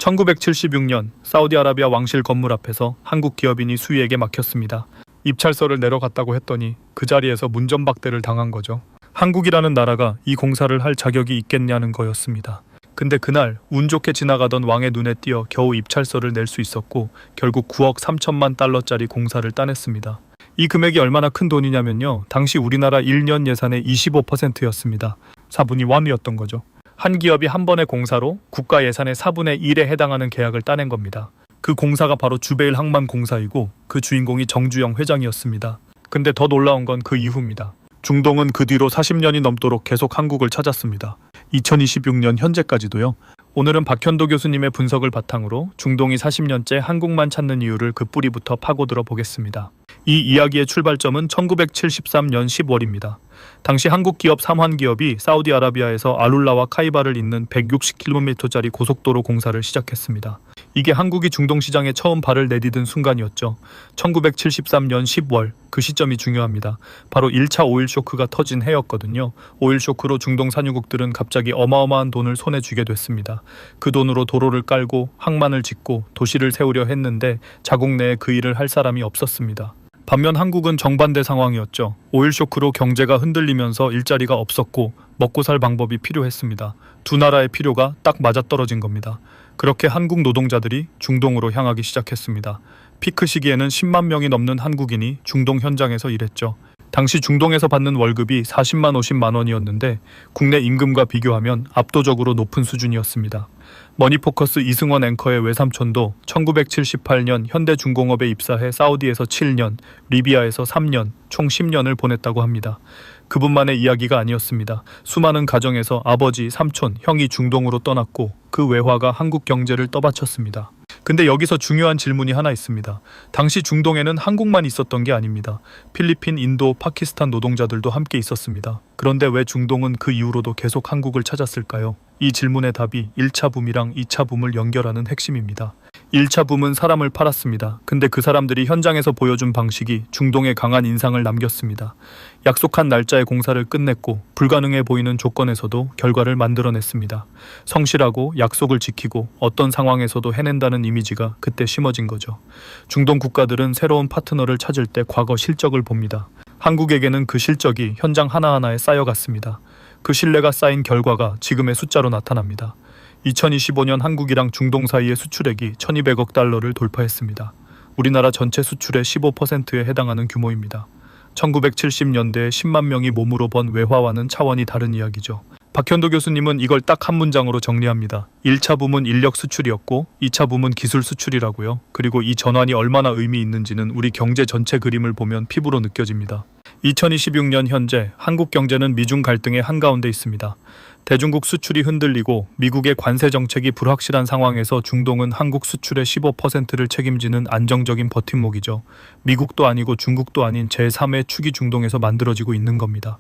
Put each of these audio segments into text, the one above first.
1976년 사우디아라비아 왕실 건물 앞에서 한국 기업인이 수위에게 막혔습니다. 입찰서를 내려갔다고 했더니 그 자리에서 문전박대를 당한 거죠. 한국이라는 나라가 이 공사를 할 자격이 있겠냐는 거였습니다. 근데 그날 운 좋게 지나가던 왕의 눈에 띄어 겨우 입찰서를 낼 수 있었고 결국 9억 3천만 달러짜리 공사를 따냈습니다. 이 금액이 얼마나 큰 돈이냐면요. 당시 우리나라 1년 예산의 25%였습니다. 4분의 1이었던 거죠. 한 기업이 한 번의 공사로 국가 예산의 4분의 1에 해당하는 계약을 따낸 겁니다. 그 공사가 바로 주베일 항만 공사이고 그 주인공이 정주영 회장이었습니다. 근데 더 놀라운 건 그 이후입니다. 중동은 그 뒤로 40년이 넘도록 계속 한국을 찾았습니다. 2026년 현재까지도요. 오늘은 박현도 교수님의 분석을 바탕으로 중동이 40년째 한국만 찾는 이유를 그 뿌리부터 파고들어 보겠습니다. 이 이야기의 출발점은 1973년 10월입니다. 당시 한국 기업 삼환기업이 사우디아라비아에서 알룰라와 카이바를 잇는 160km짜리 고속도로 공사를 시작했습니다. 이게 한국이 중동 시장에 처음 발을 내디딘 순간이었죠. 1973년 10월, 그 시점이 중요합니다. 바로 1차 오일 쇼크가 터진 해였거든요. 오일 쇼크로 중동 산유국들은 갑자기 어마어마한 돈을 손에 쥐게 됐습니다. 그 돈으로 도로를 깔고 항만을 짓고 도시를 세우려 했는데 자국 내에 그 일을 할 사람이 없었습니다. 반면 한국은 정반대 상황이었죠. 오일 쇼크로 경제가 흔들리면서 일자리가 없었고 먹고 살 방법이 필요했습니다. 두 나라의 필요가 딱 맞아떨어진 겁니다. 그렇게 한국 노동자들이 중동으로 향하기 시작했습니다. 피크 시기에는 10만 명이 넘는 한국인이 중동 현장에서 일했죠. 당시 중동에서 받는 월급이 40만 50만 원이었는데 국내 임금과 비교하면 압도적으로 높은 수준이었습니다. 머니포커스 이승원 앵커의 외삼촌도 1978년 현대중공업에 입사해 사우디에서 7년, 리비아에서 3년, 총 10년을 보냈다고 합니다. 그분만의 이야기가 아니었습니다. 수많은 가정에서 아버지, 삼촌, 형이 중동으로 떠났고 그 외화가 한국 경제를 떠받쳤습니다. 근데 여기서 중요한 질문이 하나 있습니다. 당시 중동에는 한국만 있었던 게 아닙니다. 필리핀, 인도, 파키스탄 노동자들도 함께 있었습니다. 그런데 왜 중동은 그 이후로도 계속 한국을 찾았을까요? 이 질문의 답이 1차 붐이랑 2차 붐을 연결하는 핵심입니다. 1차 붐은 사람을 팔았습니다. 근데 그 사람들이 현장에서 보여준 방식이 중동에 강한 인상을 남겼습니다. 약속한 날짜에 공사를 끝냈고 불가능해 보이는 조건에서도 결과를 만들어냈습니다. 성실하고 약속을 지키고 어떤 상황에서도 해낸다는 이미지가 그때 심어진 거죠. 중동 국가들은 새로운 파트너를 찾을 때 과거 실적을 봅니다. 한국에게는 그 실적이 현장 하나하나에 쌓여갔습니다. 그 신뢰가 쌓인 결과가 지금의 숫자로 나타납니다. 2025년 한국이랑 중동 사이의 수출액이 1200억 달러를 돌파했습니다. 우리나라 전체 수출의 15%에 해당하는 규모입니다. 1970년대에 10만 명이 몸으로 번 외화와는 차원이 다른 이야기죠. 박현도 교수님은 이걸 딱 한 문장으로 정리합니다. 1차 붐은 인력 수출이었고 2차 붐은 기술 수출이라고요. 그리고 이 전환이 얼마나 의미 있는지는 우리 경제 전체 그림을 보면 피부로 느껴집니다. 2026년 현재 한국 경제는 미중 갈등의 한가운데 있습니다. 대중국 수출이 흔들리고 미국의 관세 정책이 불확실한 상황에서 중동은 한국 수출의 15%를 책임지는 안정적인 버팀목이죠. 미국도 아니고 중국도 아닌 제3의 축이 중동에서 만들어지고 있는 겁니다.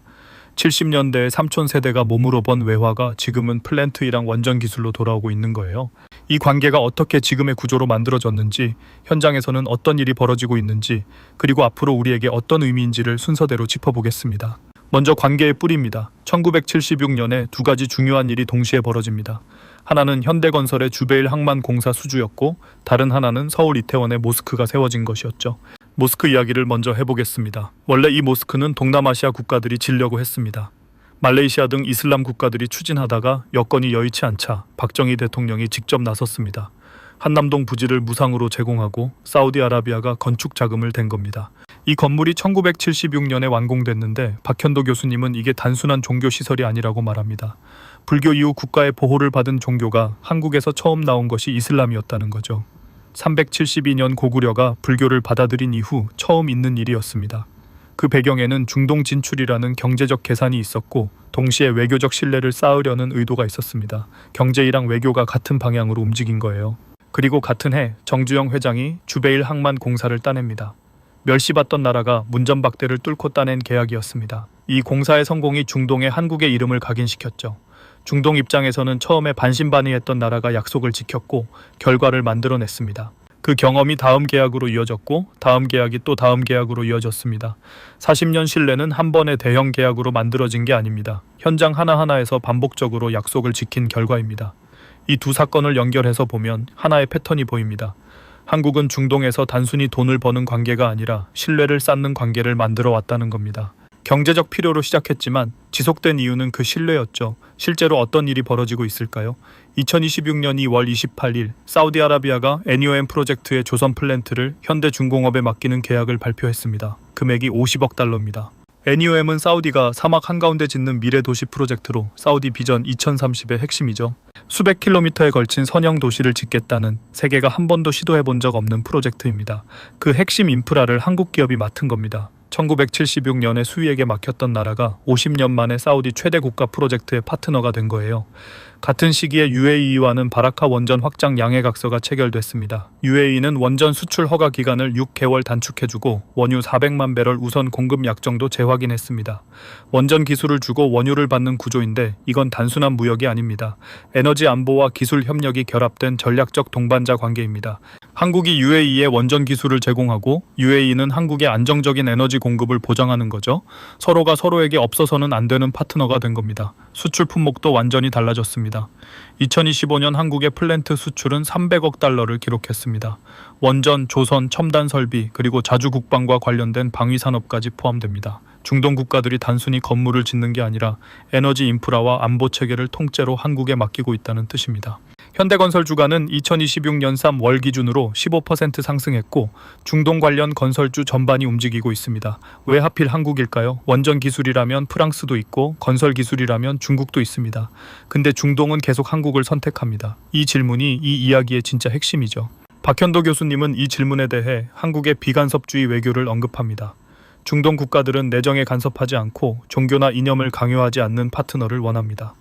70년대에 삼촌 세대가 몸으로 번 외화가 지금은 플랜트이랑 원전 기술로 돌아오고 있는 거예요. 이 관계가 어떻게 지금의 구조로 만들어졌는지, 현장에서는 어떤 일이 벌어지고 있는지, 그리고 앞으로 우리에게 어떤 의미인지를 순서대로 짚어보겠습니다. 먼저 관계의 뿌리입니다. 1976년에 두 가지 중요한 일이 동시에 벌어집니다. 하나는 현대건설의 주베일 항만 공사 수주였고 다른 하나는 서울 이태원에 모스크가 세워진 것이었죠. 모스크 이야기를 먼저 해보겠습니다. 원래 이 모스크는 동남아시아 국가들이 지려고 했습니다. 말레이시아 등 이슬람 국가들이 추진하다가 여건이 여의치 않자 박정희 대통령이 직접 나섰습니다. 한남동 부지를 무상으로 제공하고 사우디아라비아가 건축 자금을 댄 겁니다. 이 건물이 1976년에 완공됐는데 박현도 교수님은 이게 단순한 종교시설이 아니라고 말합니다. 불교 이후 국가의 보호를 받은 종교가 한국에서 처음 나온 것이 이슬람이었다는 거죠. 372년 고구려가 불교를 받아들인 이후 처음 있는 일이었습니다. 그 배경에는 중동 진출이라는 경제적 계산이 있었고 동시에 외교적 신뢰를 쌓으려는 의도가 있었습니다. 경제이랑 외교가 같은 방향으로 움직인 거예요. 그리고 같은 해 정주영 회장이 주베일 항만 공사를 따냅니다. 멸시받던 나라가 문전박대를 뚫고 따낸 계약이었습니다. 이 공사의 성공이 중동에 한국의 이름을 각인시켰죠. 중동 입장에서는 처음에 반신반의했던 나라가 약속을 지켰고 결과를 만들어냈습니다. 그 경험이 다음 계약으로 이어졌고 다음 계약이 또 다음 계약으로 이어졌습니다. 40년 신뢰는 한 번의 대형 계약으로 만들어진 게 아닙니다. 현장 하나하나에서 반복적으로 약속을 지킨 결과입니다. 이 두 사건을 연결해서 보면 하나의 패턴이 보입니다. 한국은 중동에서 단순히 돈을 버는 관계가 아니라 신뢰를 쌓는 관계를 만들어 왔다는 겁니다. 경제적 필요로 시작했지만 지속된 이유는 그 신뢰였죠. 실제로 어떤 일이 벌어지고 있을까요? 2026년 2월 28일 사우디아라비아가 NEOM 프로젝트의 조선 플랜트를 현대중공업에 맡기는 계약을 발표했습니다. 금액이 50억 달러입니다. NEOM은 사우디가 사막 한가운데 짓는 미래 도시 프로젝트로 사우디 비전 2030의 핵심이죠. 수백 킬로미터에 걸친 선형 도시를 짓겠다는 세계가 한 번도 시도해본 적 없는 프로젝트입니다. 그 핵심 인프라를 한국 기업이 맡은 겁니다. 1976년에 수위에게 막혔던 나라가 50년 만에 사우디 최대 국가 프로젝트의 파트너가 된 거예요. 같은 시기에 UAE와는 바라카 원전 확장 양해각서가 체결됐습니다. UAE는 원전 수출 허가 기간을 6개월 단축해주고 원유 400만 배럴 우선 공급 약정도 재확인했습니다. 원전 기술을 주고 원유를 받는 구조인데 이건 단순한 무역이 아닙니다. 에너지 안보와 기술 협력이 결합된 전략적 동반자 관계입니다. 한국이 UAE에 원전 기술을 제공하고 UAE는 한국의 안정적인 에너지 공급을 보장하는 거죠. 서로가 서로에게 없어서는 안 되는 파트너가 된 겁니다. 수출 품목도 완전히 달라졌습니다. 2025년 한국의 플랜트 수출은 300억 달러를 기록했습니다. 원전, 조선, 첨단 설비, 그리고 자주 국방과 관련된 방위 산업까지 포함됩니다. 중동 국가들이 단순히 건물을 짓는 게 아니라 에너지 인프라와 안보 체계를 통째로 한국에 맡기고 있다는 뜻입니다. 현대건설 주가는 2026년 3월 기준으로 15% 상승했고 중동 관련 건설주 전반이 움직이고 있습니다. 왜 하필 한국일까요? 원전 기술이라면 프랑스도 있고 건설 기술이라면 중국도 있습니다. 근데 중동은 계속 한국을 선택합니다. 이 질문이 이 이야기의 진짜 핵심이죠. 박현도 교수님은 이 질문에 대해 한국의 비간섭주의 외교를 언급합니다. 중동 국가들은 내정에 간섭하지 않고 종교나 이념을 강요하지 않는 파트너를 원합니다.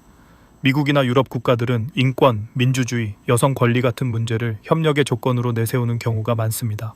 미국이나 유럽 국가들은 인권, 민주주의, 여성 권리 같은 문제를 협력의 조건으로 내세우는 경우가 많습니다.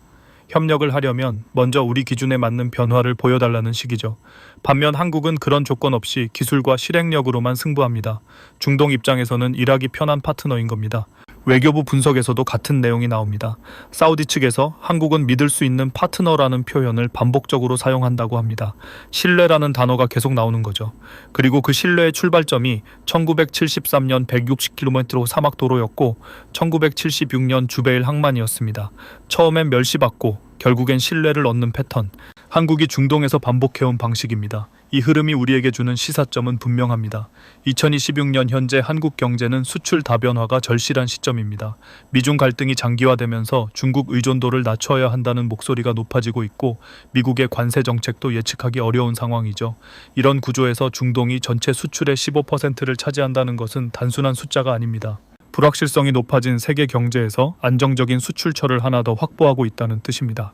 협력을 하려면 먼저 우리 기준에 맞는 변화를 보여달라는 식이죠. 반면 한국은 그런 조건 없이 기술과 실행력으로만 승부합니다. 중동 입장에서는 일하기 편한 파트너인 겁니다. 외교부 분석에서도 같은 내용이 나옵니다. 사우디 측에서 한국은 믿을 수 있는 파트너라는 표현을 반복적으로 사용한다고 합니다. 신뢰라는 단어가 계속 나오는 거죠. 그리고 그 신뢰의 출발점이 1973년 160km 사막도로였고 1976년 주베일 항만이었습니다. 처음엔 멸시받고 결국엔 신뢰를 얻는 패턴. 한국이 중동에서 반복해온 방식입니다. 이 흐름이 우리에게 주는 시사점은 분명합니다. 2026년 현재 한국 경제는 수출 다변화가 절실한 시점입니다. 미중 갈등이 장기화되면서 중국 의존도를 낮춰야 한다는 목소리가 높아지고 있고 미국의 관세 정책도 예측하기 어려운 상황이죠. 이런 구조에서 중동이 전체 수출의 15%를 차지한다는 것은 단순한 숫자가 아닙니다. 불확실성이 높아진 세계 경제에서 안정적인 수출처를 하나 더 확보하고 있다는 뜻입니다.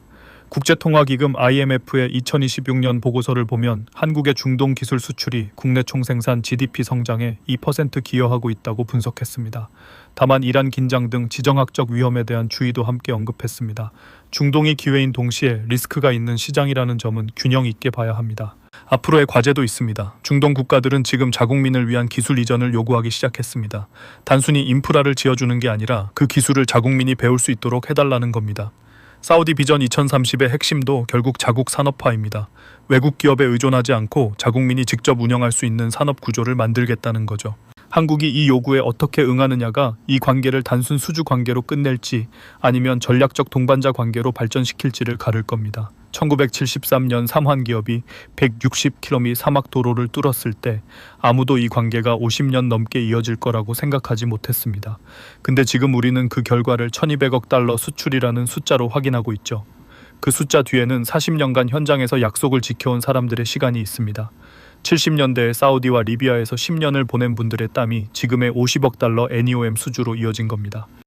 국제통화기금 IMF의 2026년 보고서를 보면 한국의 중동 기술 수출이 국내 총생산 GDP 성장에 2% 기여하고 있다고 분석했습니다. 다만 이란 긴장 등 지정학적 위험에 대한 주의도 함께 언급했습니다. 중동이 기회인 동시에 리스크가 있는 시장이라는 점은 균형 있게 봐야 합니다. 앞으로의 과제도 있습니다. 중동 국가들은 지금 자국민을 위한 기술 이전을 요구하기 시작했습니다. 단순히 인프라를 지어주는 게 아니라 그 기술을 자국민이 배울 수 있도록 해달라는 겁니다. 사우디 비전 2030의 핵심도 결국 자국 산업화입니다. 외국 기업에 의존하지 않고 자국민이 직접 운영할 수 있는 산업 구조를 만들겠다는 거죠. 한국이 이 요구에 어떻게 응하느냐가 이 관계를 단순 수주 관계로 끝낼지 아니면 전략적 동반자 관계로 발전시킬지를 가를 겁니다. 1973년 삼환기업이 160km 사막 도로를 뚫었을 때 아무도 이 관계가 50년 넘게 이어질 거라고 생각하지 못했습니다. 근데 지금 우리는 그 결과를 1200억 달러 수출이라는 숫자로 확인하고 있죠. 그 숫자 뒤에는 40년간 현장에서 약속을 지켜온 사람들의 시간이 있습니다. 70년대에 사우디와 리비아에서 10년을 보낸 분들의 땀이 지금의 50억 달러 NEOM 수주로 이어진 겁니다.